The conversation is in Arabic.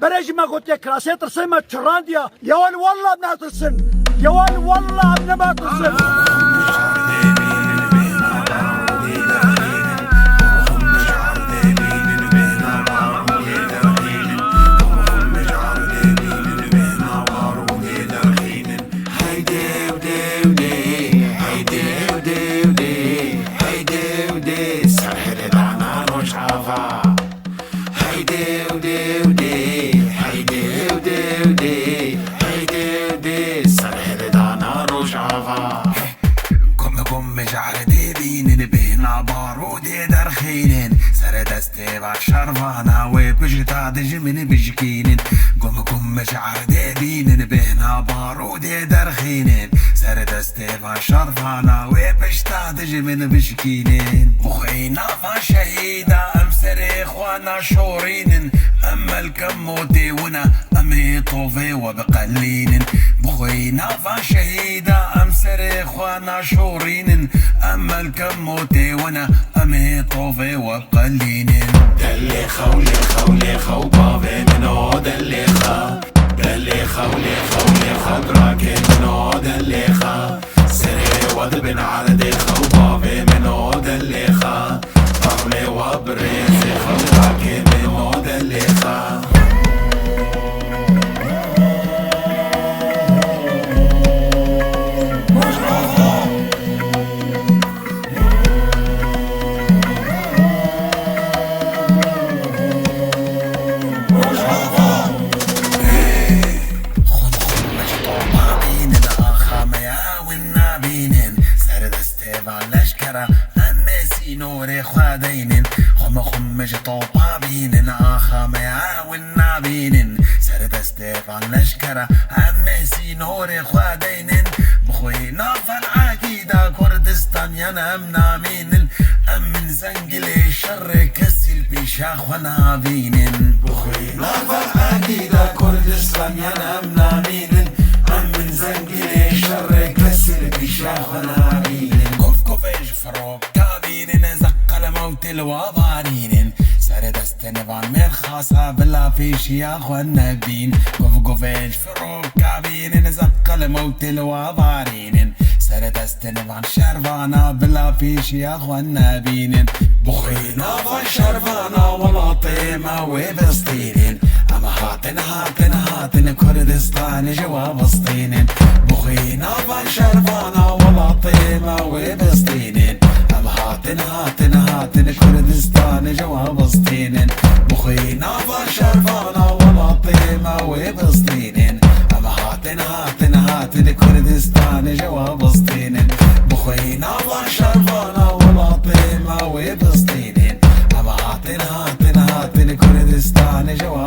بريج ما قلت لك راسيت رسمة شرانديا يا ول والله ابنها ترسم يا ول والله ابن ما ترسم. شرفانا وبجتا دج من بجكينين قم مشعر ديبين بهنا بارودي درخينين سرد استيفا شرفانا وبجتا دج من بجكينين بخينا فشهيدا امسري اخوانا شورين اما الكموتي ونا امي طوفي وبقلين بخينا فشهيدا امسري اخوانا شورين اما الكموتي ونا امي طوفي وبقلين. دليخة وليخة وليخة وبافي منو دليخة دليخة وليخة وليخة دراكي منو دليخة سري وذبن على ديخة وبافي منو دليخة طرلي وبريزيخة دراكي منو دليخة. نوري خوادينين خم جطوبا بينن آخا ميعاونا بينن سرد استيفان لشكرا عمسي نوري خوادينين بخوينا فالعاقيدة كردستان ينامنا مينن أمن زنقلي شر كسل بيشاخ وانا بينن بخوينا فالعاقيدة كردستان ينامنا مينن أمن زنقلي شر كسل بيشاخ وانا بينن. كوف ايش فروق زقل موت الوضارين سرد استنفان من خاصة بلا فيش يا اخوانا بين قف ايش فروق كابين زقل موت الوضارين سرد استنفان شرفانا بلا فيش يا اخوانا بين بخينا فشرفانا ولا طيمة وبسطينين اما هاتن كردستان جوا فلسطين بخينا فشرفانا ولا طيمة وبسطينين هاتن كردستان جوا فلسطين بخينا فشرفانا ولا طيمة وبسطين اما هاتن كردستان جوا فلسطين بخينا فشرفانا ولا طيمة وبسطين اما هاتن كردستان جوا